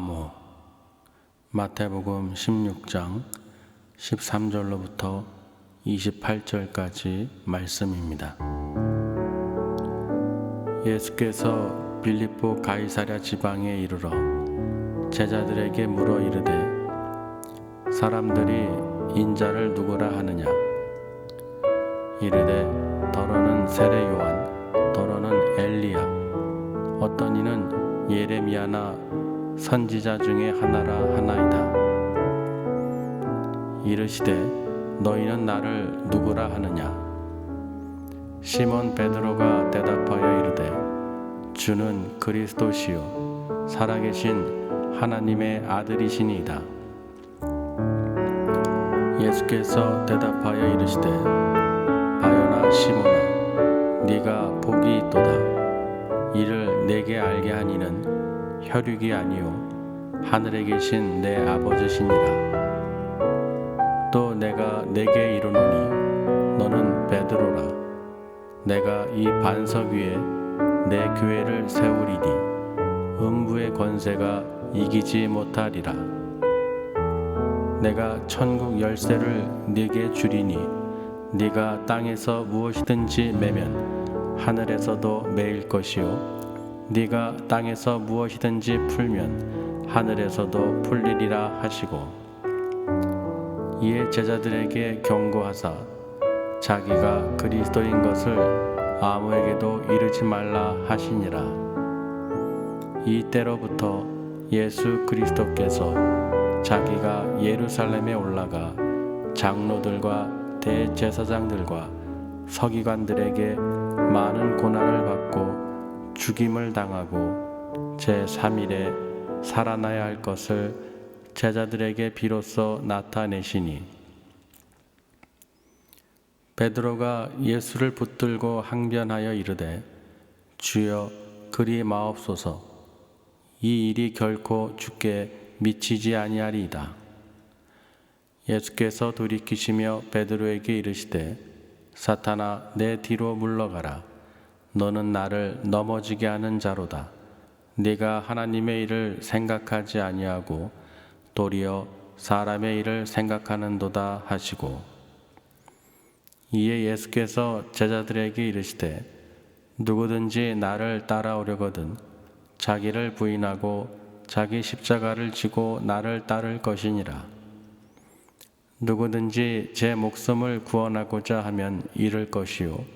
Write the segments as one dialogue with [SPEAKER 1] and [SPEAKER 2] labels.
[SPEAKER 1] 암호. 마태복음 16장 13절로부터 28절까지 말씀입니다. 예수께서 빌립보 가이사랴 지방에 이르러 제자들에게 물어 이르되 사람들이 인자를 누구라 하느냐? 이르되 더러는 세례 요한, 더러는 엘리야, 어떤 이는 예레미야나 선지자 중에 하나라 하나이다. 이르시되 너희는 나를 누구라 하느냐? 시몬 베드로가 대답하여 이르되 주는 그리스도시요 살아계신 하나님의 아들이시니이다. 예수께서 대답하여 이르시되 바요나 시몬아, 네가 복이 있도다. 이를 내게 알게 하니는 혈육이 아니요 하늘에 계신 내 아버지시니라. 또 내가 네게 이르노니 너는 베드로라. 내가 이 반석 위에 내 교회를 세우리니 음부의 권세가 이기지 못하리라. 내가 천국 열쇠를 네게 주리니 네가 땅에서 무엇이든지 매면 하늘에서도 매일 것이요 네가 땅에서 무엇이든지 풀면 하늘에서도 풀리리라 하시고, 이에 제자들에게 경고하사 자기가 그리스도인 것을 아무에게도 이르지 말라 하시니라. 이때로부터 예수 그리스도께서 자기가 예루살렘에 올라가 장로들과 대제사장들과 서기관들에게 많은 고난을 받고 죽임을 당하고 제3일에 살아나야 할 것을 제자들에게 비로소 나타내시니, 베드로가 예수를 붙들고 항변하여 이르되 주여 그리 마옵소서. 이 일이 결코 주께 미치지 아니하리이다. 예수께서 돌이키시며 베드로에게 이르시되 사탄아, 내 뒤로 물러가라. 너는 나를 넘어지게 하는 자로다. 네가 하나님의 일을 생각하지 아니하고 도리어 사람의 일을 생각하는도다 하시고, 이에 예수께서 제자들에게 이르시되 누구든지 나를 따라오려거든 자기를 부인하고 자기 십자가를 지고 나를 따를 것이니라. 누구든지 제 목숨을 구원하고자 하면 잃을 것이요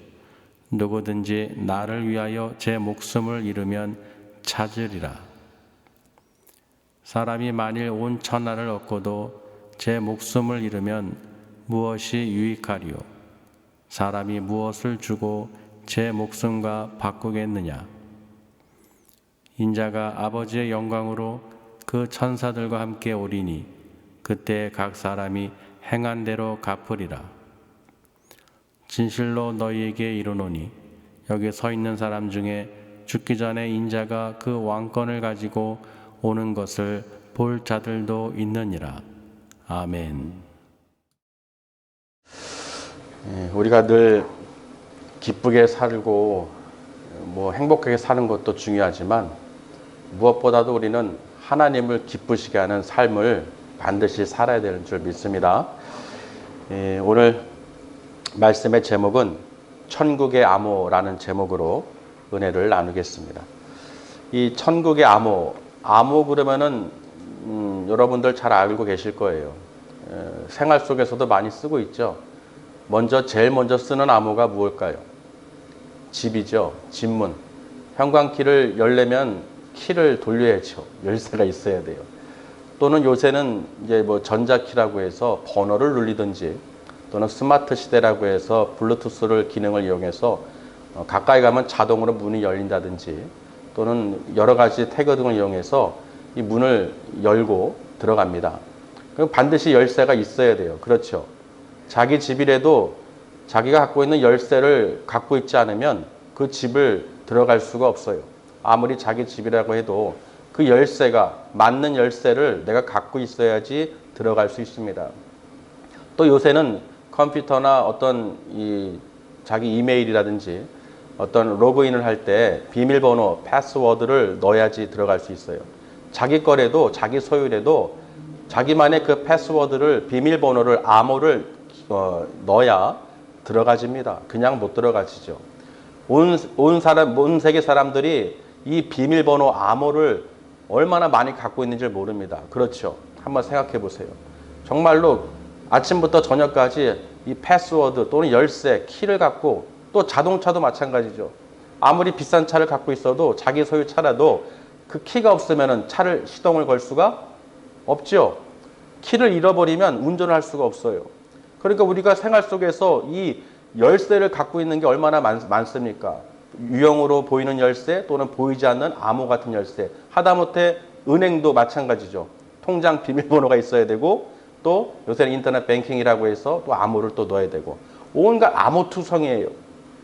[SPEAKER 1] 누구든지 나를 위하여 제 목숨을 잃으면 찾으리라. 사람이 만일 온 천하를 얻고도 제 목숨을 잃으면 무엇이 유익하리요? 사람이 무엇을 주고 제 목숨과 바꾸겠느냐? 인자가 아버지의 영광으로 그 천사들과 함께 오리니 그때 각 사람이 행한 대로 갚으리라. 진실로 너희에게 이르노니 여기 서 있는 사람 중에 죽기 전에 인자가 그 왕권을 가지고 오는 것을 볼 자들도 있느니라. 아멘.
[SPEAKER 2] 우리가 늘 기쁘게 살고 행복하게 사는 것도 중요하지만 무엇보다도 우리는 하나님을 기쁘시게 하는 삶을 반드시 살아야 되는 줄 믿습니다. 오늘 말씀의 제목은 천국의 암호라는 제목으로 은혜를 나누겠습니다. 이 천국의 암호 그러면은 여러분들 잘 알고 계실 거예요. 생활 속에서도 많이 쓰고 있죠. 제일 먼저 쓰는 암호가 무엇일까요? 집이죠. 집문. 현관키를 열려면 키를 돌려야죠. 열쇠가 있어야 돼요. 또는 요새는 이제 전자키라고 해서 번호를 누르든지, 또는 스마트 시대라고 해서 블루투스를 기능을 이용해서 가까이 가면 자동으로 문이 열린다든지, 또는 여러 가지 태그 등을 이용해서 이 문을 열고 들어갑니다. 그럼 반드시 열쇠가 있어야 돼요. 그렇죠. 자기 집이라도 자기가 갖고 있는 열쇠를 갖고 있지 않으면 그 집을 들어갈 수가 없어요. 아무리 자기 집이라고 해도 그 열쇠가, 맞는 열쇠를 내가 갖고 있어야지 들어갈 수 있습니다. 또 요새는 컴퓨터나 어떤 자기 이메일이라든지 어떤 로그인을 할 때 비밀번호, 패스워드를 넣어야지 들어갈 수 있어요. 자기 거래도 자기 소유래도 자기만의 그 패스워드를 비밀번호를 암호를 넣어야 들어가집니다. 그냥 못 들어가지죠. 온 세계 사람들이 이 비밀번호 암호를 얼마나 많이 갖고 있는지 모릅니다. 그렇죠. 한번 생각해 보세요. 정말로 아침부터 저녁까지 이 패스워드 또는 열쇠, 키를 갖고 또 자동차도 마찬가지죠. 아무리 비싼 차를 갖고 있어도 자기 소유 차라도 그 키가 없으면 차를 시동을 걸 수가 없죠. 키를 잃어버리면 운전을 할 수가 없어요. 그러니까 우리가 생활 속에서 이 열쇠를 갖고 있는 게 얼마나 많습니까? 유형으로 보이는 열쇠 또는 보이지 않는 암호 같은 열쇠. 하다못해 은행도 마찬가지죠. 통장 비밀번호가 있어야 되고 또 요새는 인터넷 뱅킹이라고 해서 또 암호를 또 넣어야 되고 온갖 암호투성이에요.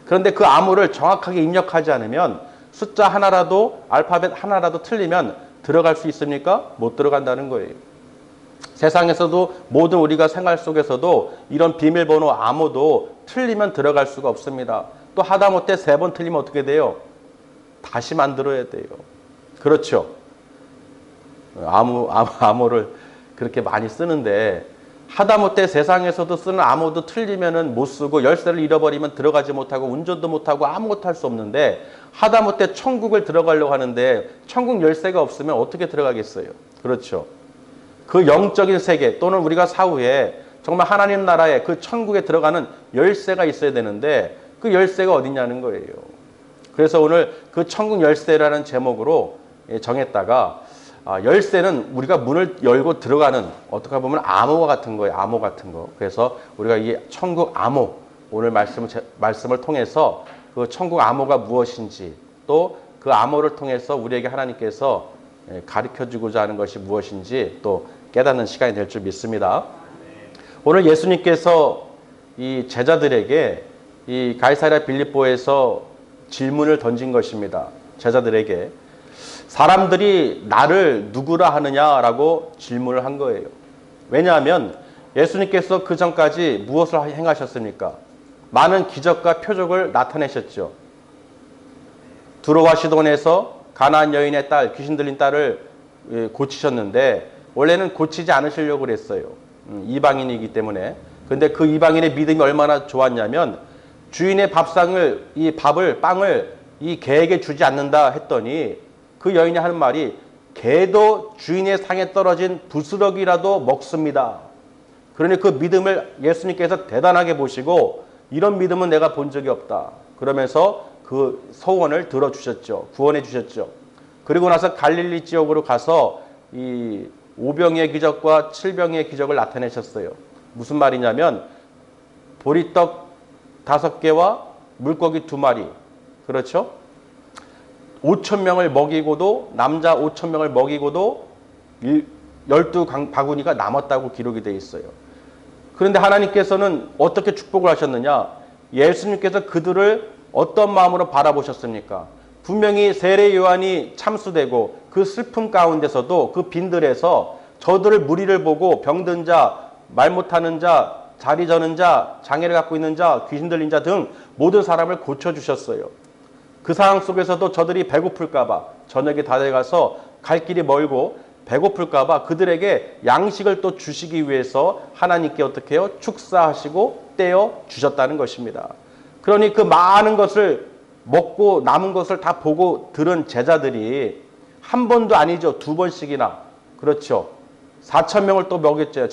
[SPEAKER 2] 그런데 그 암호를 정확하게 입력하지 않으면 숫자 하나라도 알파벳 하나라도 틀리면 들어갈 수 있습니까? 못 들어간다는 거예요. 세상에서도 모든 우리가 생활 속에서도 이런 비밀번호 암호도 틀리면 들어갈 수가 없습니다. 또 하다못해 3번 틀리면 어떻게 돼요? 다시 만들어야 돼요. 그렇죠. 암호를 그렇게 많이 쓰는데 하다못해 세상에서도 쓰는 암호도 틀리면은 못 쓰고 열쇠를 잃어버리면 들어가지 못하고 운전도 못하고 아무것도 할 수 없는데 하다못해 천국을 들어가려고 하는데 천국 열쇠가 없으면 어떻게 들어가겠어요? 그렇죠. 그 영적인 세계 또는 우리가 사후에 정말 하나님 나라에 그 천국에 들어가는 열쇠가 있어야 되는데 그 열쇠가 어디냐는 거예요. 그래서 오늘 그 천국 열쇠라는 제목으로 정했다가 열쇠는 우리가 문을 열고 들어가는 어떻게 보면 암호와 같은 거예요. 암호 같은 거. 그래서 우리가 이 천국 암호 오늘 말씀을 통해서 그 천국 암호가 무엇인지 또 그 암호를 통해서 우리에게 하나님께서 가르쳐주고자 하는 것이 무엇인지 또 깨닫는 시간이 될 줄 믿습니다. 오늘 예수님께서 이 제자들에게 이 가이사랴 빌립보에서 질문을 던진 것입니다. 제자들에게 사람들이 나를 누구라 하느냐라고 질문을 한 거예요. 왜냐하면 예수님께서 그 전까지 무엇을 행하셨습니까? 많은 기적과 표적을 나타내셨죠. 두로와 시돈에서 가나안 여인의 딸, 귀신 들린 딸을 고치셨는데 원래는 고치지 않으시려고 그랬어요. 이방인이기 때문에. 근데 그 이방인의 믿음이 얼마나 좋았냐면 주인의 밥상을, 이 밥을, 빵을 이 개에게 주지 않는다 했더니 그 여인이 하는 말이 개도 주인의 상에 떨어진 부스러기라도 먹습니다. 그러니 그 믿음을 예수님께서 대단하게 보시고 이런 믿음은 내가 본 적이 없다. 그러면서 그 소원을 들어주셨죠. 구원해 주셨죠. 그리고 나서 갈릴리 지역으로 가서 이 5병의 기적과 7병의 기적을 나타내셨어요. 무슨 말이냐면 보리떡 5개와 물고기 2마리. 그렇죠? 5,000명을 먹이고도 남자 5,000명을 먹이고도 12바구니가 남았다고 기록이 되어 있어요. 그런데 하나님께서는 어떻게 축복을 하셨느냐? 예수님께서 그들을 어떤 마음으로 바라보셨습니까? 분명히 세례 요한이 참수되고 그 슬픔 가운데서도 그 빈들에서 저들을 무리를 보고 병든 자, 말 못하는 자, 자리 저는 자, 장애를 갖고 있는 자, 귀신 들린 자 등 모든 사람을 고쳐주셨어요. 그 상황 속에서도 저들이 배고플까 봐 저녁이 다 돼가서 갈 길이 멀고 배고플까 봐 그들에게 양식을 또 주시기 위해서 하나님께 어떻게 해요? 축사하시고 떼어 주셨다는 것입니다. 그러니 그 많은 것을 먹고 남은 것을 다 보고 들은 제자들이 한 번도 아니죠. 2번씩이나. 그렇죠. 4,000명을 또 먹였죠.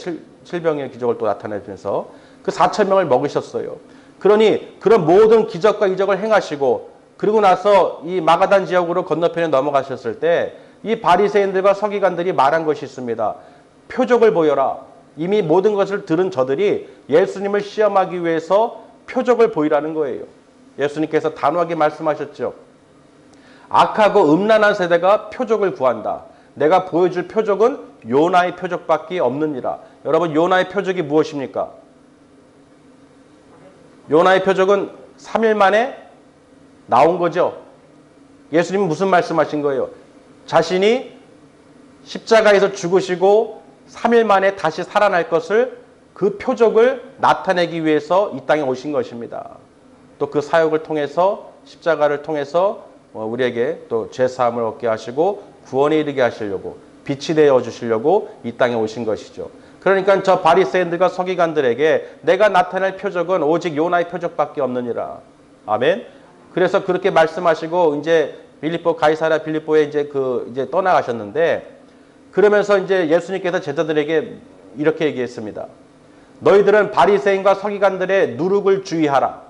[SPEAKER 2] 7병의 기적을 또 나타내면서 그 4,000명을 먹으셨어요. 그러니 그런 모든 기적과 이적을 행하시고 그리고 나서 이 마가단 지역으로 건너편에 넘어가셨을 때 이 바리새인들과 서기관들이 말한 것이 있습니다. 표적을 보여라. 이미 모든 것을 들은 저들이 예수님을 시험하기 위해서 표적을 보이라는 거예요. 예수님께서 단호하게 말씀하셨죠. 악하고 음란한 세대가 표적을 구한다. 내가 보여줄 표적은 요나의 표적밖에 없느니라. 여러분 요나의 표적이 무엇입니까? 요나의 표적은 3일 만에 나온 거죠. 예수님은 무슨 말씀하신 거예요? 자신이 십자가에서 죽으시고 3일 만에 다시 살아날 것을 그 표적을 나타내기 위해서 이 땅에 오신 것입니다. 또 그 사역을 통해서 십자가를 통해서 우리에게 또 죄사함을 얻게 하시고 구원에 이르게 하시려고, 빛이 되어 주시려고 이 땅에 오신 것이죠. 그러니까 저 바리새인들과 서기관들에게 내가 나타낼 표적은 오직 요나의 표적밖에 없느니라. 아멘. 그래서 그렇게 말씀하시고 이제 빌립보 가이사랴 빌립보에 이제 떠나가셨는데, 그러면서 이제 예수님께서 제자들에게 이렇게 얘기했습니다. 너희들은 바리새인과 서기관들의 누룩을 주의하라.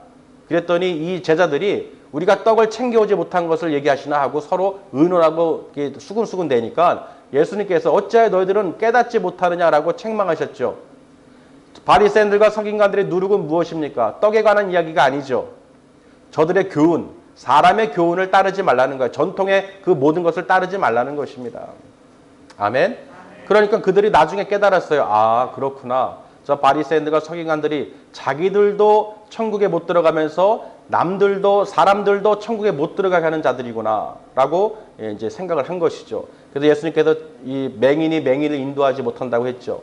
[SPEAKER 2] 그랬더니 이 제자들이 우리가 떡을 챙겨오지 못한 것을 얘기하시나 하고 서로 의논하고 수근수근 대니까 예수님께서 어찌하여 너희들은 깨닫지 못하느냐라고 책망하셨죠. 바리새인들과 서기관들의 누룩은 무엇입니까? 떡에 관한 이야기가 아니죠. 저들의 교훈, 사람의 교훈을 따르지 말라는 거예요. 전통의 그 모든 것을 따르지 말라는 것입니다. 아멘. 그러니까 그들이 나중에 깨달았어요. 아, 그렇구나. 저 바리새인들과 서기관들이 자기들도 천국에 못 들어가면서 남들도 사람들도 천국에 못 들어가게 하는 자들이구나라고 이제 생각을 한 것이죠. 그래서 예수님께서 이 맹인이 맹인을 인도하지 못한다고 했죠.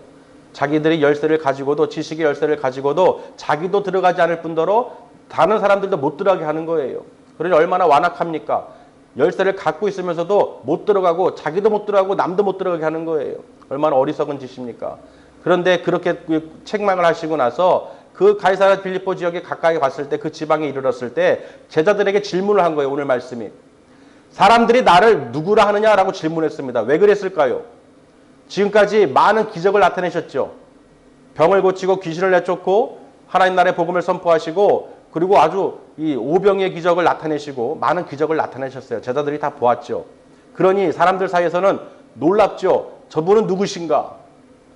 [SPEAKER 2] 자기들이 열쇠를 가지고도, 지식의 열쇠를 가지고도 자기도 들어가지 않을 뿐더러 다른 사람들도 못 들어가게 하는 거예요. 그러니 얼마나 완악합니까? 열쇠를 갖고 있으면서도 못 들어가고 자기도 못 들어가고 남도 못 들어가게 하는 거예요. 얼마나 어리석은 짓입니까? 그런데 그렇게 책망을 하시고 나서 그 가이사랴 빌립보 지역에 가까이 갔을 때, 그 지방에 이르렀을 때 제자들에게 질문을 한 거예요. 오늘 말씀이. 사람들이 나를 누구라 하느냐라고 질문했습니다. 왜 그랬을까요? 지금까지 많은 기적을 나타내셨죠. 병을 고치고 귀신을 내쫓고 하나님 나라의 복음을 선포하시고, 그리고 아주 이 오병의 기적을 나타내시고 많은 기적을 나타내셨어요. 제자들이 다 보았죠. 그러니 사람들 사이에서는 놀랍죠. 저분은 누구신가?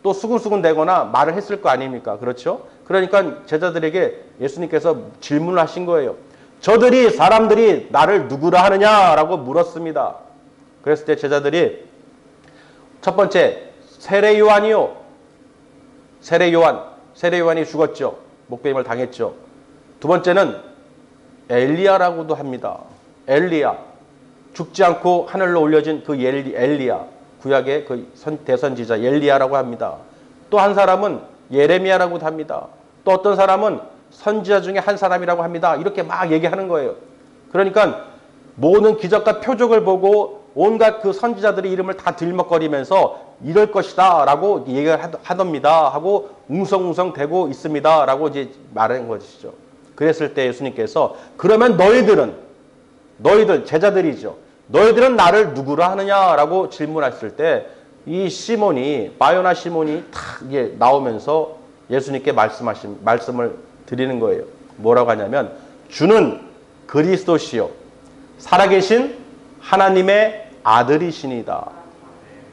[SPEAKER 2] 또 수근수근 대거나 말을 했을 거 아닙니까? 그렇죠? 그러니까 제자들에게 예수님께서 질문을 하신 거예요. 사람들이 나를 누구라 하느냐라고 물었습니다. 그랬을 때 제자들이 첫 번째, 세례 요한이요. 세례 요한이 죽었죠. 목배임을 당했죠. 두 번째는 엘리야라고도 합니다. 엘리야. 죽지 않고 하늘로 올려진 그 엘리야. 구약의 그 대선지자 엘리야라고 합니다. 또 한 사람은 예레미야라고도 합니다. 또 어떤 사람은 선지자 중에 한 사람이라고 합니다. 이렇게 막 얘기하는 거예요. 그러니까 모든 기적과 표적을 보고 온갖 그 선지자들의 이름을 다 들먹거리면서 이럴 것이다 라고 얘기를 하답니다 하고 웅성웅성 대고 있습니다 라고 이제 말한 것이죠. 그랬을 때 예수님께서 그러면 너희들 제자들이죠. 너희들은 나를 누구라 하느냐라고 질문했을 때 이 시몬이, 바요나 시몬이 탁 이게 나오면서 예수님께 말씀을 드리는 거예요. 뭐라고 하냐면 주는 그리스도시요 살아계신 하나님의 아들이시니다.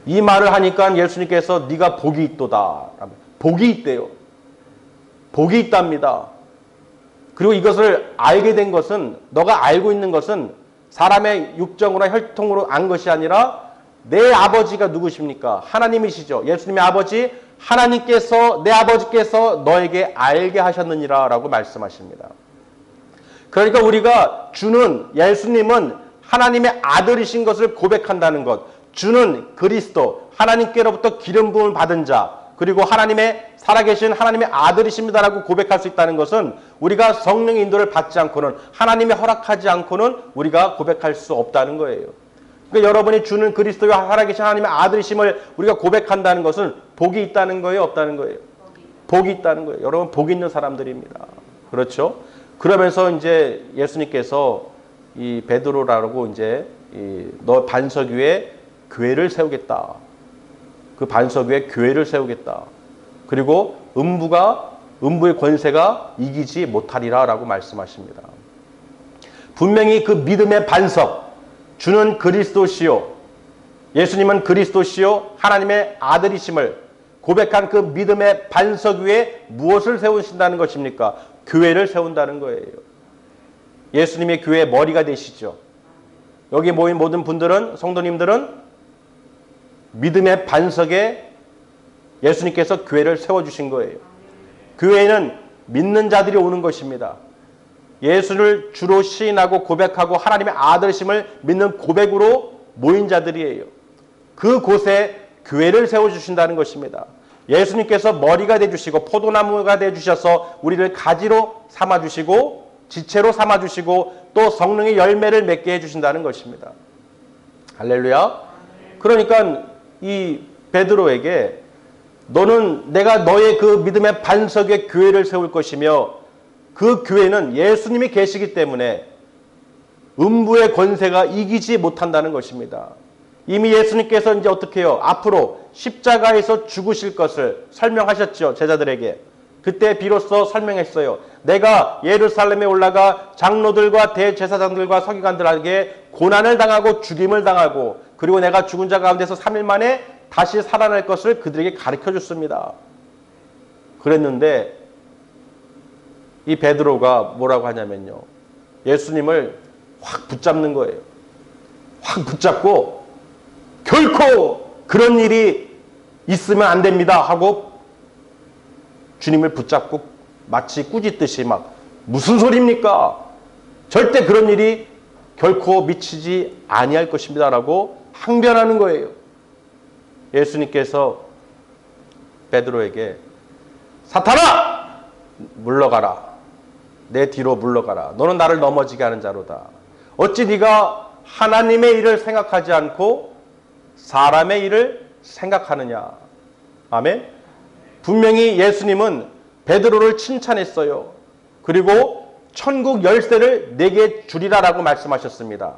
[SPEAKER 2] 이 말을 하니까 예수님께서 네가 복이 있도다. 복이 있대요. 복이 있답니다. 그리고 이것을 알게 된 것은, 너가 알고 있는 것은 사람의 육정으로 혈통으로 안 것이 아니라 내 아버지가 누구십니까? 하나님이시죠. 예수님의 아버지 하나님께서, 내 아버지께서 너에게 알게 하셨느니라 라고 말씀하십니다. 그러니까 우리가 예수님은 하나님의 아들이신 것을 고백한다는 것, 주는 그리스도, 하나님께로부터 기름 부음을 받은 자, 그리고 하나님의 살아계신 하나님의 아들이십니다라고 고백할 수 있다는 것은 우리가 성령의 인도를 받지 않고는, 하나님이 허락하지 않고는 우리가 고백할 수 없다는 거예요. 그러니까 여러분이 주는 그리스도와 살아계신 하나님의 아들이심을 우리가 고백한다는 것은 복이 있다는 거예요, 없다는 거예요? 복이 있다는 거예요. 여러분, 복 있는 사람들입니다. 그렇죠? 그러면서 이제 예수님께서 이 베드로라고 이제 너 반석 위에 교회를 세우겠다. 그 반석 위에 교회를 세우겠다. 그리고 음부의 권세가 이기지 못하리라라고 말씀하십니다. 분명히 그 믿음의 반석, 주는 그리스도시요, 예수님은 그리스도시요 하나님의 아들이심을 고백한 그 믿음의 반석 위에 무엇을 세우신다는 것입니까? 교회를 세운다는 거예요. 예수님의 교회의 머리가 되시죠. 여기 모인 모든 분들은, 성도님들은 믿음의 반석에 예수님께서 교회를 세워주신 거예요. 교회에는 믿는 자들이 오는 것입니다. 예수를 주로 시인하고 고백하고 하나님의 아들이심을 믿는 고백으로 모인 자들이에요. 그곳에 교회를 세워주신다는 것입니다. 예수님께서 머리가 되주시고 포도나무가 되주셔서 우리를 가지로 삼아주시고 지체로 삼아주시고 또 성령의 열매를 맺게 해주신다는 것입니다. 할렐루야. 그러니까 이 베드로에게 너는 내가 너의 그 믿음의 반석의 교회를 세울 것이며 그 교회는 예수님이 계시기 때문에 음부의 권세가 이기지 못한다는 것입니다. 이미 예수님께서 이제 어떻게 해요? 앞으로 십자가에서 죽으실 것을 설명하셨죠. 제자들에게. 그때 비로소 설명했어요. 내가 예루살렘에 올라가 장로들과 대제사장들과 서기관들에게 고난을 당하고 죽임을 당하고 그리고 내가 죽은 자 가운데서 3일 만에 다시 살아날 것을 그들에게 가르쳐 줬습니다. 그랬는데 이 베드로가 뭐라고 하냐면요. 예수님을 확 붙잡는 거예요. 확 붙잡고 결코 그런 일이 있으면 안 됩니다 하고 주님을 붙잡고 마치 꾸짖듯이 막 무슨 소리입니까? 절대 그런 일이 결코 미치지 아니할 것입니다 라고 항변하는 거예요. 예수님께서 베드로에게 사탄아! 물러가라. 내 뒤로 물러가라. 너는 나를 넘어지게 하는 자로다. 어찌 네가 하나님의 일을 생각하지 않고 사람의 일을 생각하느냐. 아멘. 분명히 예수님은 베드로를 칭찬했어요. 그리고 천국 열쇠를 내게 주리라라고 말씀하셨습니다.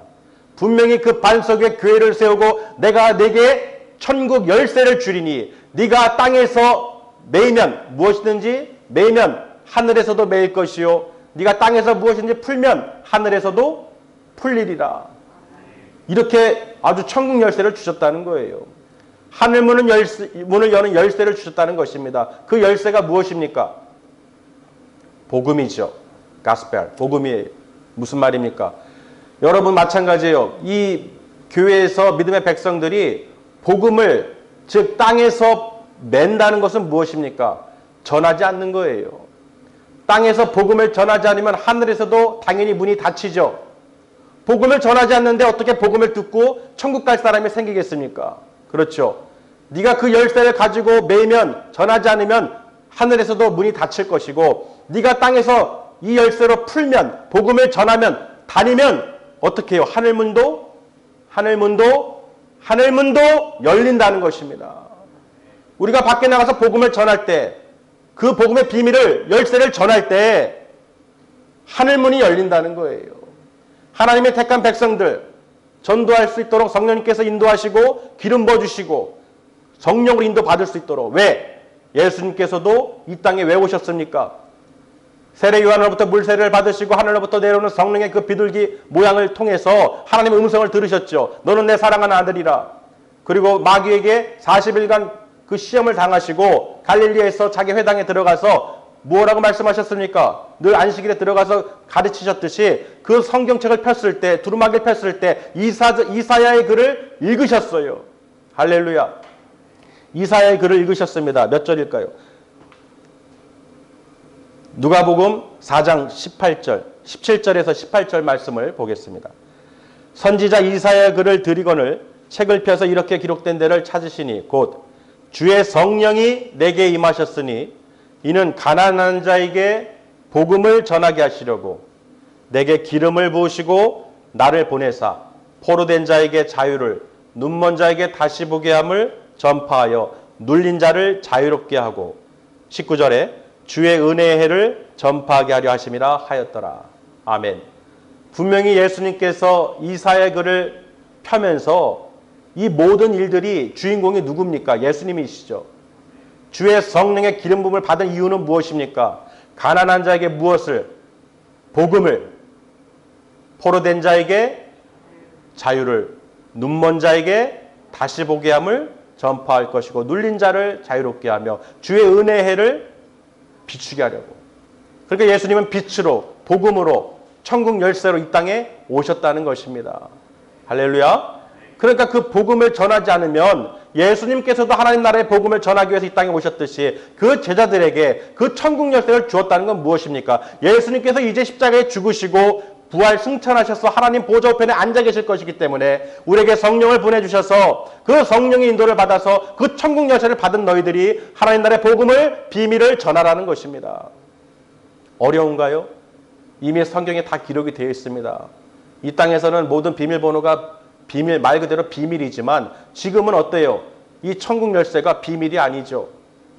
[SPEAKER 2] 분명히 그 반석에 교회를 세우고 내가 내게 천국 열쇠를 주리니 네가 땅에서 매이면 무엇이든지 매이면 하늘에서도 매일 것이요 네가 땅에서 무엇이든지 풀면 하늘에서도 풀리리라. 이렇게 아주 천국 열쇠를 주셨다는 거예요. 하늘 문을 여는 열쇠를 주셨다는 것입니다. 그 열쇠가 무엇입니까? 복음이죠. 가스펠, 복음이에요. 무슨 말입니까? 여러분 마찬가지예요. 이 교회에서 믿음의 백성들이 복음을 즉 땅에서 맨다는 것은 무엇입니까? 전하지 않는 거예요. 땅에서 복음을 전하지 않으면 하늘에서도 당연히 문이 닫히죠. 복음을 전하지 않는데 어떻게 복음을 듣고 천국 갈 사람이 생기겠습니까? 그렇죠. 네가 그 열쇠를 가지고 매이면 전하지 않으면 하늘에서도 문이 닫힐 것이고 네가 땅에서 이 열쇠로 풀면 복음을 전하면 다니면 어떻게 해요? 하늘문도 열린다는 것입니다. 우리가 밖에 나가서 복음을 전할 때 그 복음의 비밀을 열쇠를 전할 때 하늘문이 열린다는 거예요. 하나님의 택한 백성들 전도할 수 있도록 성령님께서 인도하시고 기름 부어주시고 성령으로 인도받을 수 있도록. 왜? 예수님께서도 이 땅에 왜 오셨습니까? 세례 요한으로부터 물세례를 받으시고 하늘로부터 내려오는 성령의 그 비둘기 모양을 통해서 하나님의 음성을 들으셨죠. 너는 내 사랑하는 아들이라. 그리고 마귀에게 40일간 그 시험을 당하시고 갈릴리에서 자기 회당에 들어가서 뭐라고 말씀하셨습니까? 늘 안식일에 들어가서 가르치셨듯이 그 성경책을 폈을 때 두루마기를 폈을 때 이사야의 글을 읽으셨어요. 할렐루야. 이사야의 글을 읽으셨습니다. 몇 절일까요? 누가복음 4장 18절, 17절에서 18절 말씀을 보겠습니다. 선지자 이사야의 글을 들이거늘 책을 펴서 이렇게 기록된 데를 찾으시니 곧 주의 성령이 내게 임하셨으니 이는 가난한 자에게 복음을 전하게 하시려고 내게 기름을 부으시고 나를 보내사 포로된 자에게 자유를 눈먼 자에게 다시 보게 함을 전파하여 눌린 자를 자유롭게 하고 19절에 주의 은혜의 해를 전파하게 하려 하심이라 하였더라. 아멘. 분명히 예수님께서 이사야의 글을 펴면서 이 모든 일들이 주인공이 누굽니까? 예수님이시죠. 주의 성령의 기름 부음을 받은 이유는 무엇입니까? 가난한 자에게 무엇을? 복음을. 포로된 자에게 자유를. 눈먼 자에게 다시 보게 함을 전파할 것이고 눌린 자를 자유롭게 하며 주의 은혜의 해를 비추게 하려고. 그러니까 예수님은 빛으로 복음으로 천국 열쇠로 이 땅에 오셨다는 것입니다. 할렐루야. 그러니까 그 복음을 전하지 않으면 예수님께서도 하나님 나라의 복음을 전하기 위해서 이 땅에 오셨듯이 그 제자들에게 그 천국 열쇠를 주었다는 건 무엇입니까? 예수님께서 이제 십자가에 죽으시고 부활 승천하셔서 하나님 보좌 우편에 앉아 계실 것이기 때문에 우리에게 성령을 보내주셔서 그 성령의 인도를 받아서 그 천국 열쇠를 받은 너희들이 하나님 나라의 복음을 비밀을 전하라는 것입니다. 어려운가요? 이미 성경에 다 기록이 되어 있습니다. 이 땅에서는 모든 비밀번호가 비밀, 말 그대로 비밀이지만 지금은 어때요? 이 천국 열쇠가 비밀이 아니죠.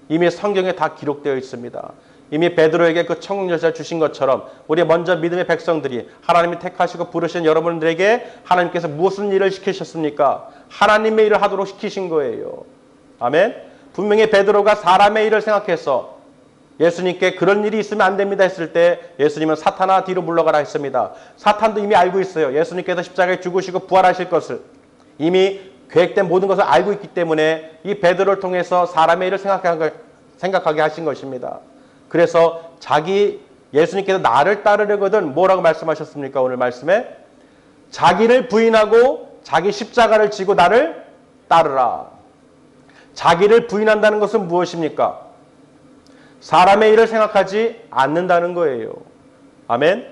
[SPEAKER 2] 이미 성경에 다 기록되어 있습니다. 이미 베드로에게 그 천국 열쇠를 주신 것처럼 우리 먼저 믿음의 백성들이 하나님이 택하시고 부르신 여러분들에게 하나님께서 무슨 일을 시키셨습니까? 하나님의 일을 하도록 시키신 거예요. 아멘. 분명히 베드로가 사람의 일을 생각해서 예수님께 그런 일이 있으면 안 됩니다 했을 때 예수님은 사탄아 뒤로 물러가라 했습니다. 사탄도 이미 알고 있어요. 예수님께서 십자가에 죽으시고 부활하실 것을 이미 계획된 모든 것을 알고 있기 때문에 이 베드로를 통해서 사람의 일을 생각하게 하신 것입니다. 그래서 예수님께서 나를 따르려거든 뭐라고 말씀하셨습니까? 오늘 말씀에 자기를 부인하고 자기 십자가를 지고 나를 따르라. 자기를 부인한다는 것은 무엇입니까? 사람의 일을 생각하지 않는다는 거예요. 아멘.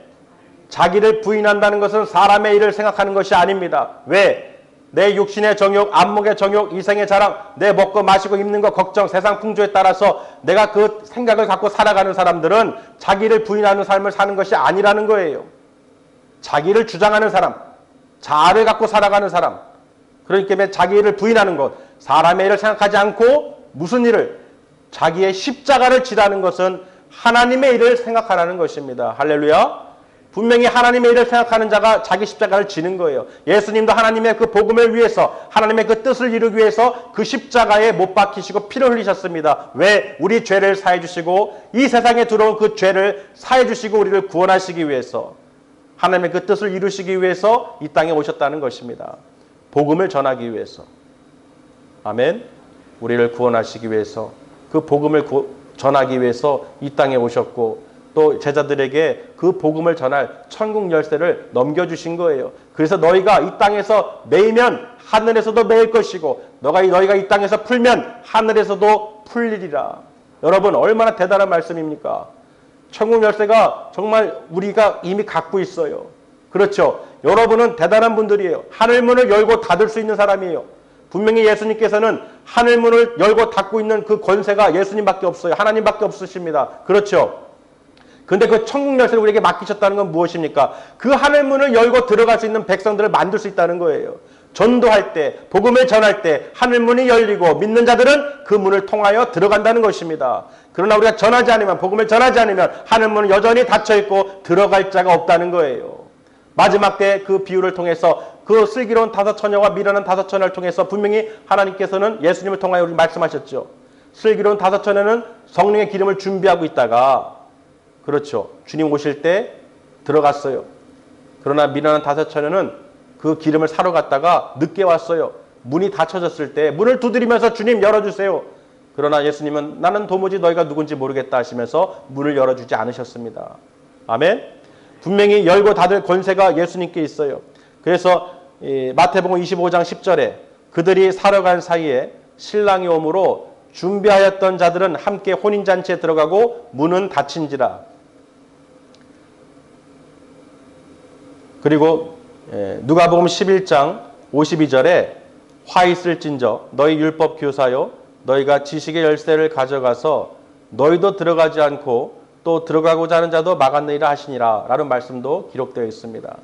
[SPEAKER 2] 자기를 부인한다는 것은 사람의 일을 생각하는 것이 아닙니다. 왜? 내 육신의 정욕, 안목의 정욕, 이생의 자랑, 내 먹고 마시고 입는 것 걱정, 세상 풍조에 따라서 내가 그 생각을 갖고 살아가는 사람들은 자기를 부인하는 삶을 사는 것이 아니라는 거예요. 자기를 주장하는 사람, 자아를 갖고 살아가는 사람, 그렇기 때문에 자기를 부인하는 것, 사람의 일을 생각하지 않고 무슨 일을? 자기의 십자가를 지라는 것은 하나님의 일을 생각하라는 것입니다. 할렐루야. 분명히 하나님의 일을 생각하는 자가 자기 십자가를 지는 거예요. 예수님도 하나님의 그 복음을 위해서 하나님의 그 뜻을 이루기 위해서 그 십자가에 못 박히시고 피를 흘리셨습니다. 왜? 우리 죄를 사해 주시고 이 세상에 들어온 그 죄를 사해 주시고 우리를 구원하시기 위해서 하나님의 그 뜻을 이루시기 위해서 이 땅에 오셨다는 것입니다. 복음을 전하기 위해서. 아멘. 우리를 구원하시기 위해서 그 복음을 전하기 위해서 이 땅에 오셨고 또 제자들에게 그 복음을 전할 천국 열쇠를 넘겨주신 거예요. 그래서 너희가 이 땅에서 매이면 하늘에서도 매일 것이고 너희가 이 땅에서 풀면 하늘에서도 풀리리라. 여러분 얼마나 대단한 말씀입니까? 천국 열쇠가 정말 우리가 이미 갖고 있어요. 그렇죠. 여러분은 대단한 분들이에요. 하늘문을 열고 닫을 수 있는 사람이에요. 분명히 예수님께서는 하늘문을 열고 닫고 있는 그 권세가 예수님밖에 없어요. 하나님밖에 없으십니다. 그렇죠. 근데 그 천국 열쇠를 우리에게 맡기셨다는 건 무엇입니까? 그 하늘문을 열고 들어갈 수 있는 백성들을 만들 수 있다는 거예요. 전도할 때, 복음을 전할 때 하늘문이 열리고 믿는 자들은 그 문을 통하여 들어간다는 것입니다. 그러나 우리가 전하지 않으면, 복음을 전하지 않으면 하늘문은 여전히 닫혀있고 들어갈 자가 없다는 거예요. 마지막 때 그 비유를 통해서 그 슬기로운 5처녀와 미련한 5처녀를 통해서 분명히 하나님께서는 예수님을 통하여 우리 말씀하셨죠. 슬기로운 5처녀는 성령의 기름을 준비하고 있다가 그렇죠. 주님 오실 때 들어갔어요. 그러나 미련한 5처녀는 그 기름을 사러 갔다가 늦게 왔어요. 문이 닫혀졌을 때 문을 두드리면서 주님 열어주세요. 그러나 예수님은 나는 도무지 너희가 누군지 모르겠다 하시면서 문을 열어주지 않으셨습니다. 아멘. 분명히 열고 닫을 권세가 예수님께 있어요. 그래서 마태복음 25장 10절에 그들이 사러 간 사이에 신랑이 오므로 준비하였던 자들은 함께 혼인잔치에 들어가고 문은 닫힌지라. 그리고 누가복음 11장 52절에 화 있을진저 너희 율법 교사요 너희가 지식의 열쇠를 가져가서 너희도 들어가지 않고 또 들어가고자 하는 자도 막았느니라 하시니라 라는 말씀도 기록되어 있습니다.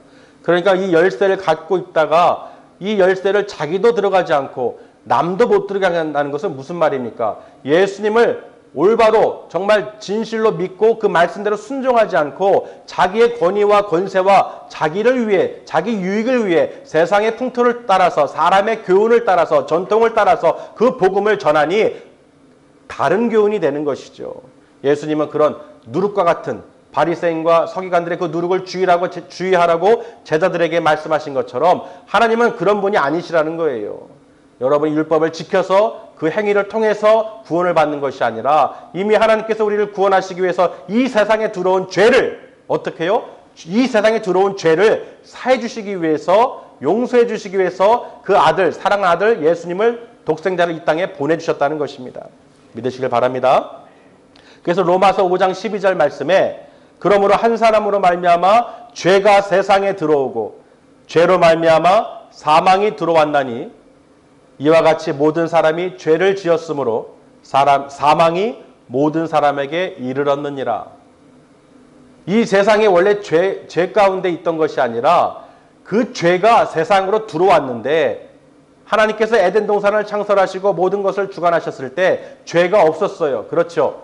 [SPEAKER 2] 그러니까 이 열쇠를 갖고 있다가 이 열쇠를 자기도 들어가지 않고 남도 못 들어가게 한다는 것은 무슨 말입니까? 예수님을 올바로 정말 진실로 믿고 그 말씀대로 순종하지 않고 자기의 권위와 권세와 자기를 위해 자기 유익을 위해 세상의 풍토를 따라서 사람의 교훈을 따라서 전통을 따라서 그 복음을 전하니 다른 교훈이 되는 것이죠. 예수님은 그런 누룩과 같은 바리새인과 서기관들의 그 누룩을 주의하라고 제자들에게 말씀하신 것처럼 하나님은 그런 분이 아니시라는 거예요. 여러분 율법을 지켜서 그 행위를 통해서 구원을 받는 것이 아니라 이미 하나님께서 우리를 구원하시기 위해서 이 세상에 들어온 죄를 어떻게 해요? 이 세상에 들어온 죄를 사해 주시기 위해서 용서해 주시기 위해서 그 아들, 사랑하는 아들 예수님을 독생자를 이 땅에 보내주셨다는 것입니다. 믿으시길 바랍니다. 그래서 로마서 5장 12절 말씀에 그러므로 한 사람으로 말미암아 죄가 세상에 들어오고 죄로 말미암아 사망이 들어왔나니 이와 같이 모든 사람이 죄를 지었으므로 사망이 모든 사람에게 이르렀느니라. 이 세상에 원래 죄 가운데 있던 것이 아니라 그 죄가 세상으로 들어왔는데 하나님께서 에덴 동산을 창설하시고 모든 것을 주관하셨을 때 죄가 없었어요. 그렇죠?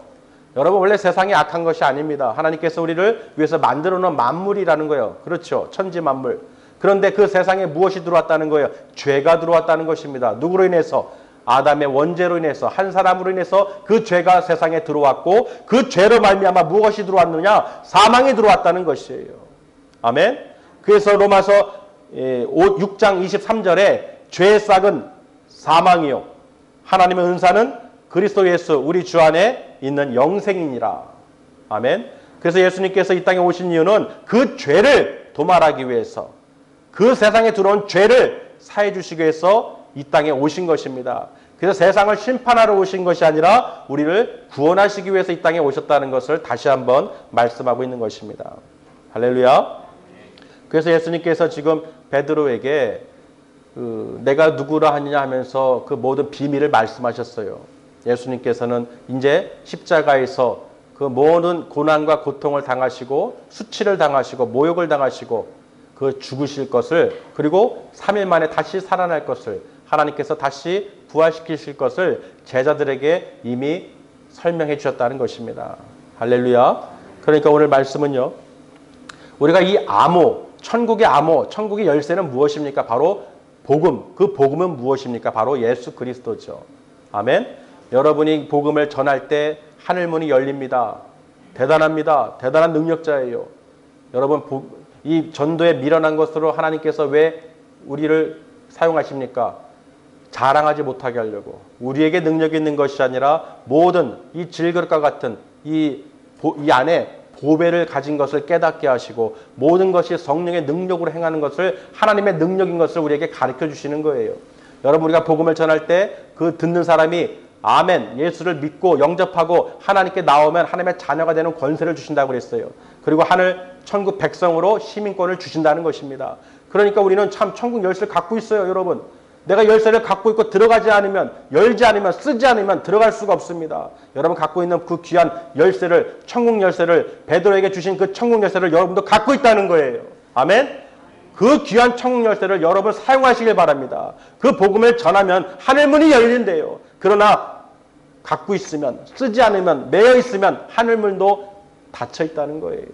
[SPEAKER 2] 여러분 원래 세상이 악한 것이 아닙니다. 하나님께서 우리를 위해서 만들어 놓은 만물이라는 거예요. 그렇죠? 천지 만물. 그런데 그 세상에 무엇이 들어왔다는 거예요? 죄가 들어왔다는 것입니다. 누구로 인해서? 아담의 원죄로 인해서, 한 사람으로 인해서 그 죄가 세상에 들어왔고 그 죄로 말미암아 무엇이 들어왔느냐? 사망이 들어왔다는 것이에요. 아멘. 그래서 로마서 6장 23절에 죄의 싹은 사망이요 하나님의 은사는 그리스도 예수 우리 주 안에 있는 영생이니라. 아멘. 그래서 예수님께서 이 땅에 오신 이유는 그 죄를 도말하기 위해서, 그 세상에 들어온 죄를 사해 주시기 위해서 이 땅에 오신 것입니다. 그래서 세상을 심판하러 오신 것이 아니라 우리를 구원하시기 위해서 이 땅에 오셨다는 것을 다시 한번 말씀하고 있는 것입니다. 할렐루야. 그래서 예수님께서 지금 베드로에게 내가 누구라 하느냐 하면서 그 모든 비밀을 말씀하셨어요. 예수님께서는 이제 십자가에서 그 모든 고난과 고통을 당하시고 수치를 당하시고 모욕을 당하시고 그 죽으실 것을, 그리고 3일 만에 다시 살아날 것을, 하나님께서 다시 부활시키실 것을 제자들에게 이미 설명해 주셨다는 것입니다. 할렐루야. 그러니까 오늘 말씀은요, 우리가 이 암호, 천국의 암호, 천국의 열쇠는 무엇입니까? 바로 복음. 그 복음은 무엇입니까? 바로 예수 그리스도죠. 아멘. 여러분이 복음을 전할 때 하늘문이 열립니다. 대단합니다. 대단한 능력자예요. 여러분, 이 전도에 미련한 것으로 하나님께서 왜 우리를 사용하십니까? 자랑하지 못하게 하려고. 우리에게 능력이 있는 것이 아니라 모든 이 질그릇과 같은 이 안에 보배를 가진 것을 깨닫게 하시고 모든 것이 성령의 능력으로 행하는 것을, 하나님의 능력인 것을 우리에게 가르쳐 주시는 거예요. 여러분, 우리가 복음을 전할 때 그 듣는 사람이 아멘, 예수를 믿고 영접하고 하나님께 나오면 하나님의 자녀가 되는 권세를 주신다고 그랬어요. 그리고 하늘 천국 백성으로 시민권을 주신다는 것입니다. 그러니까 우리는 참 천국 열쇠를 갖고 있어요, 여러분. 내가 열쇠를 갖고 있고 들어가지 않으면, 열지 않으면, 쓰지 않으면 들어갈 수가 없습니다. 여러분 갖고 있는 그 귀한 열쇠를, 천국 열쇠를, 베드로에게 주신 그 천국 열쇠를 여러분도 갖고 있다는 거예요. 아멘. 그 귀한 천국 열쇠를 여러분 사용하시길 바랍니다. 그 복음을 전하면 하늘문이 열린대요. 그러나 갖고 있으면, 쓰지 않으면, 매여 있으면 하늘문도 닫혀 있다는 거예요.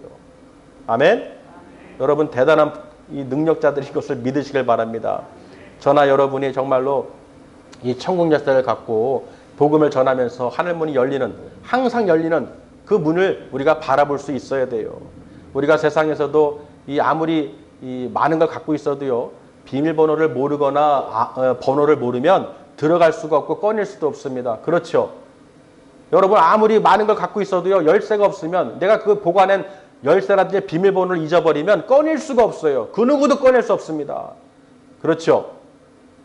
[SPEAKER 2] 아멘. 여러분 대단한 이 능력자들이 이것을 믿으시길 바랍니다. 저나 여러분이 정말로 이 천국 열쇠를 갖고 복음을 전하면서 하늘문이 열리는, 항상 열리는 그 문을 우리가 바라볼 수 있어야 돼요. 우리가 세상에서도 아무리 많은 걸 갖고 있어도요, 비밀번호를 모르거나 번호를 모르면 들어갈 수가 없고 꺼낼 수도 없습니다. 그렇죠? 여러분 아무리 많은 걸 갖고 있어도요, 열쇠가 없으면, 내가 그 보관한 열쇠라든지 비밀번호를 잊어버리면 꺼낼 수가 없어요. 그 누구도 꺼낼 수 없습니다. 그렇죠?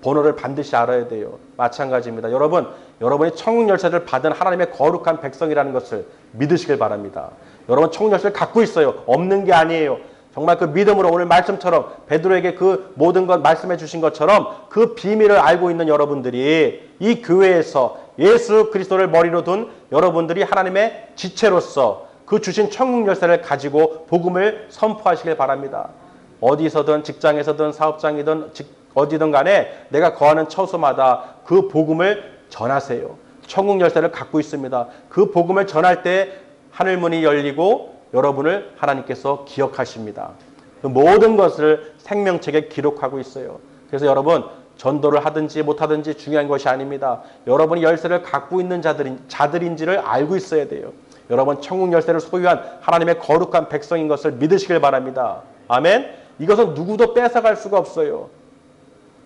[SPEAKER 2] 번호를 반드시 알아야 돼요. 마찬가지입니다. 여러분이 천국 열쇠를 받은 하나님의 거룩한 백성이라는 것을 믿으시길 바랍니다. 여러분 천국 열쇠를 갖고 있어요. 없는 게 아니에요. 정말 그 믿음으로 오늘 말씀처럼 베드로에게 그 모든 것 말씀해 주신 것처럼 그 비밀을 알고 있는 여러분들이 이 교회에서 예수 그리스도를 머리로 둔 여러분들이 하나님의 지체로서 그 주신 천국 열쇠를 가지고 복음을 선포하시길 바랍니다. 어디서든 직장에서든 사업장이든 어디든 간에 내가 거하는 처소마다 그 복음을 전하세요. 천국 열쇠를 갖고 있습니다. 그 복음을 전할 때 하늘문이 열리고 여러분을 하나님께서 기억하십니다. 그 모든 것을 생명책에 기록하고 있어요. 그래서 여러분 전도를 하든지 못하든지 중요한 것이 아닙니다. 여러분이 열쇠를 갖고 있는 자들인지를 알고 있어야 돼요. 여러분 천국 열쇠를 소유한 하나님의 거룩한 백성인 것을 믿으시길 바랍니다. 아멘. 이것은 누구도 뺏어갈 수가 없어요.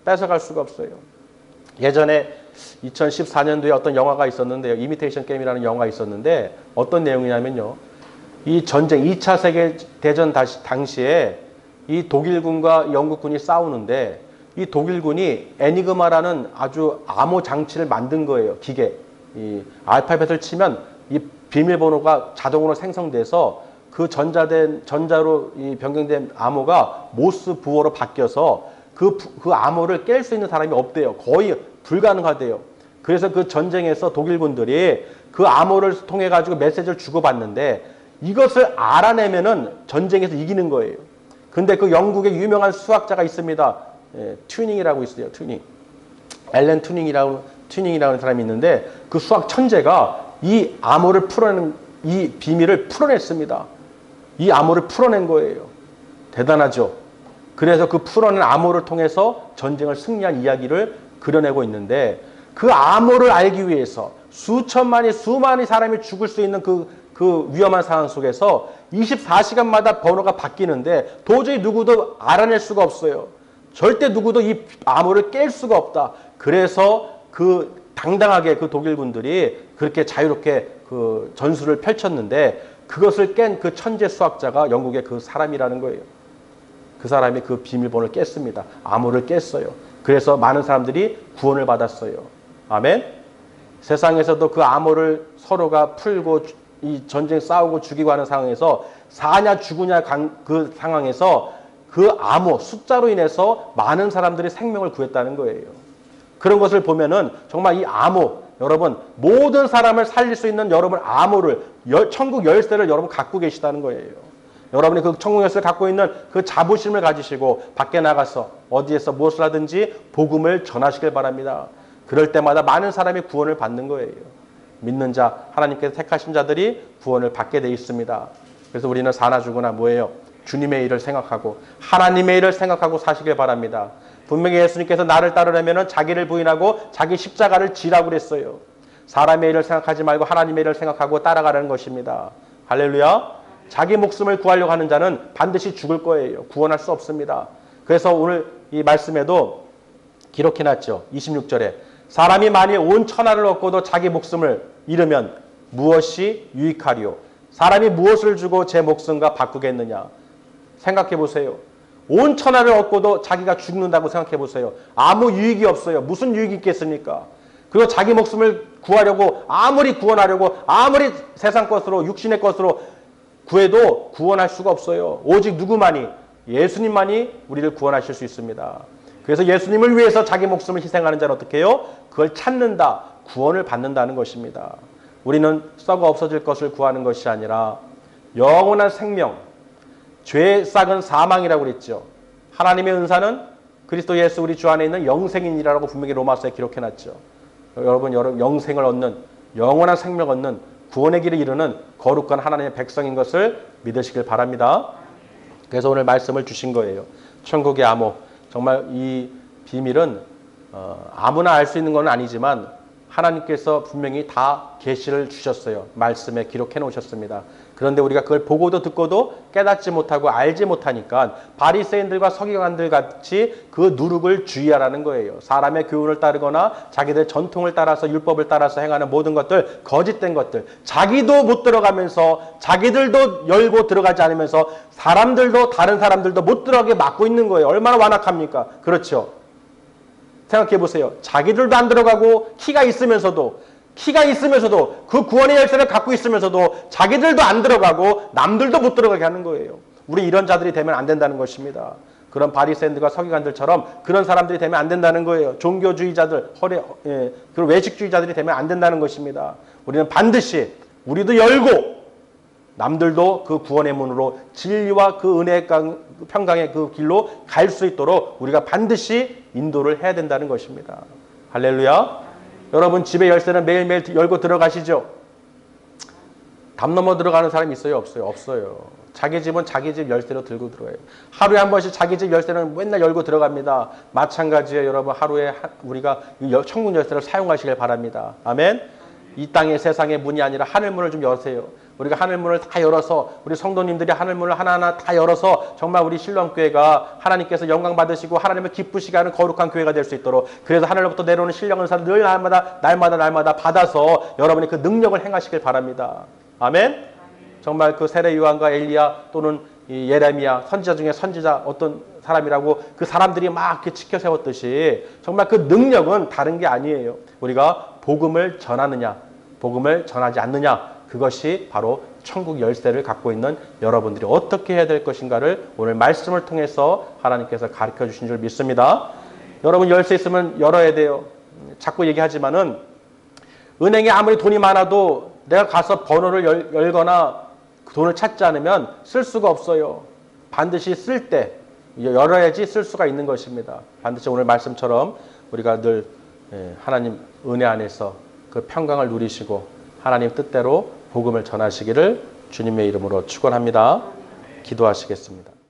[SPEAKER 2] 뺏어갈 수가 없어요. 예전에 2014년도에 어떤 영화가 있었는데요. 이미테이션 게임이라는 영화가 있었는데 어떤 내용이냐면요. 이 전쟁 2차 세계대전 당시에 이 독일군과 영국군이 싸우는데 이 독일군이 애니그마라는 아주 암호 장치를 만든 거예요. 기계. 이 알파벳을 치면 이 비밀번호가 자동으로 생성돼서 그 전자로 이 변경된 암호가 모스 부호로 바뀌어서 그 암호를 깰 수 있는 사람이 없대요. 거의 불가능하대요. 그래서 그 전쟁에서 독일군들이 그 암호를 통해 가지고 메시지를 주고받는데 이것을 알아내면은 전쟁에서 이기는 거예요. 근데 그 영국의 유명한 수학자가 있습니다. 예, 튜닝이라고 있어요. 앨런 튜닝이라는 사람이 있는데 그 수학 천재가 이 암호를 풀어내는 이 비밀을 풀어냈습니다. 이 암호를 풀어낸 거예요. 대단하죠. 그래서 그 풀어낸 암호를 통해서 전쟁을 승리한 이야기를 그려내고 있는데 그 암호를 알기 위해서 수많이 사람이 죽을 수 있는 그 위험한 상황 속에서 24시간마다 번호가 바뀌는데 도저히 누구도 알아낼 수가 없어요. 절대 누구도 이 암호를 깰 수가 없다. 그래서 당당하게 그 독일군들이 그렇게 자유롭게 그 전술을 펼쳤는데 그것을 깬 그 천재 수학자가 영국의 그 사람이라는 거예요. 그 사람이 그 비밀번호를 깼습니다. 암호를 깼어요. 그래서 많은 사람들이 구원을 받았어요. 아멘. 세상에서도 그 암호를 서로가 풀고 이 전쟁 싸우고 죽이고 하는 상황에서 사냐 죽으냐 그 상황에서 그 암호 숫자로 인해서 많은 사람들이 생명을 구했다는 거예요. 그런 것을 보면은 정말 이 암호 여러분 모든 사람을 살릴 수 있는 여러분 암호를 천국 열쇠를 여러분 갖고 계시다는 거예요. 여러분이 그 천국 열쇠를 갖고 있는 그 자부심을 가지시고 밖에 나가서 어디에서 무엇을 하든지 복음을 전하시길 바랍니다. 그럴 때마다 많은 사람이 구원을 받는 거예요. 믿는 자, 하나님께서 택하신 자들이 구원을 받게 돼 있습니다. 그래서 우리는 사나 죽으나 뭐예요? 주님의 일을 생각하고 하나님의 일을 생각하고 사시길 바랍니다. 분명히 예수님께서 나를 따르려면 자기를 부인하고 자기 십자가를 지라고 그랬어요. 사람의 일을 생각하지 말고 하나님의 일을 생각하고 따라가라는 것입니다. 할렐루야. 자기 목숨을 구하려고 하는 자는 반드시 죽을 거예요. 구원할 수 없습니다. 그래서 오늘 이 말씀에도 기록해놨죠. 26절에 사람이 만일 온 천하를 얻고도 자기 목숨을 잃으면 무엇이 유익하리요? 사람이 무엇을 주고 제 목숨과 바꾸겠느냐? 생각해 보세요. 온 천하를 얻고도 자기가 죽는다고 생각해 보세요. 아무 유익이 없어요. 무슨 유익이 있겠습니까? 그리고 자기 목숨을 구하려고 아무리 구원하려고 아무리 세상 것으로 육신의 것으로 구해도 구원할 수가 없어요. 오직 누구만이? 예수님만이 우리를 구원하실 수 있습니다. 그래서 예수님을 위해서 자기 목숨을 희생하는 자는 어떻게 해요? 그걸 찾는다. 구원을 받는다는 것입니다. 우리는 썩어 없어질 것을 구하는 것이 아니라 영원한 생명, 죄의 싹은 사망이라고 그랬죠. 하나님의 은사는 그리스도 예수 우리 주 안에 있는 영생이니라고 분명히 로마서에 기록해놨죠. 여러분 영생을 얻는 영원한 생명 얻는 구원의 길을 이루는 거룩한 하나님의 백성인 것을 믿으시길 바랍니다. 그래서 오늘 말씀을 주신 거예요. 천국의 암호. 정말 이 비밀은 아무나 알 수 있는 건 아니지만 하나님께서 분명히 다 계시를 주셨어요. 말씀에 기록해 놓으셨습니다. 그런데 우리가 그걸 보고도 듣고도 깨닫지 못하고 알지 못하니까 바리새인들과 서기관들 같이 그 누룩을 주의하라는 거예요. 사람의 교훈을 따르거나 자기들 전통을 따라서 율법을 따라서 행하는 모든 것들, 거짓된 것들, 자기도 못 들어가면서 자기들도 열고 들어가지 않으면서 사람들도 다른 사람들도 못 들어가게 막고 있는 거예요. 얼마나 완악합니까? 그렇죠. 생각해 보세요. 자기들도 안 들어가고 키가 있으면서도 그 구원의 열쇠를 갖고 있으면서도 자기들도 안 들어가고 남들도 못 들어가게 하는 거예요. 우리 이런 자들이 되면 안 된다는 것입니다. 그런 바리새인들과 서기관들처럼 그런 사람들이 되면 안 된다는 거예요. 종교주의자들, 그런 외식주의자들이 되면 안 된다는 것입니다. 우리는 반드시 우리도 열고 남들도 그 구원의 문으로 진리와 그 은혜의 평강의 그 길로 갈 수 있도록 우리가 반드시 인도를 해야 된다는 것입니다. 할렐루야. 여러분 집에 열쇠는 매일매일 열고 들어가시죠? 담 넘어 들어가는 사람이 있어요? 없어요? 없어요. 자기 집은 자기 집 열쇠로 들고 들어가요. 하루에 한 번씩 자기 집 열쇠는 맨날 열고 들어갑니다. 마찬가지예요. 여러분 하루에 우리가 천국 열쇠를 사용하시길 바랍니다. 아멘. 이 땅의 세상의 문이 아니라 하늘문을 좀 여세요. 우리가 하늘문을 다 열어서 우리 성도님들이 하늘문을 하나하나 다 열어서 정말 우리 신령교회가 하나님께서 영광 받으시고 하나님을 기쁘시게 하는 거룩한 교회가 될 수 있도록 그래서 하늘로부터 내려오는 신령 은사를 늘 날마다 받아서 여러분이 그 능력을 행하시길 바랍니다. 아멘. 정말 그 세례 요한과 엘리야 또는 이 예레미야 선지자 중에 선지자 어떤 사람이라고 그 사람들이 막 이렇게 지켜 세웠듯이 정말 그 능력은 다른 게 아니에요. 우리가 복음을 전하느냐, 복음을 전하지 않느냐, 그것이 바로 천국 열쇠를 갖고 있는 여러분들이 어떻게 해야 될 것인가를 오늘 말씀을 통해서 하나님께서 가르쳐 주신 줄 믿습니다. 여러분 열쇠 있으면 열어야 돼요. 자꾸 얘기하지만은 은행에 아무리 돈이 많아도 내가 가서 번호를 열거나 돈을 찾지 않으면 쓸 수가 없어요. 반드시 쓸 때 열어야지 쓸 수가 있는 것입니다. 반드시 오늘 말씀처럼 우리가 늘 하나님 은혜 안에서 그 평강을 누리시고 하나님 뜻대로 복음을 전하시기를 주님의 이름으로 축원합니다. 기도하시겠습니다.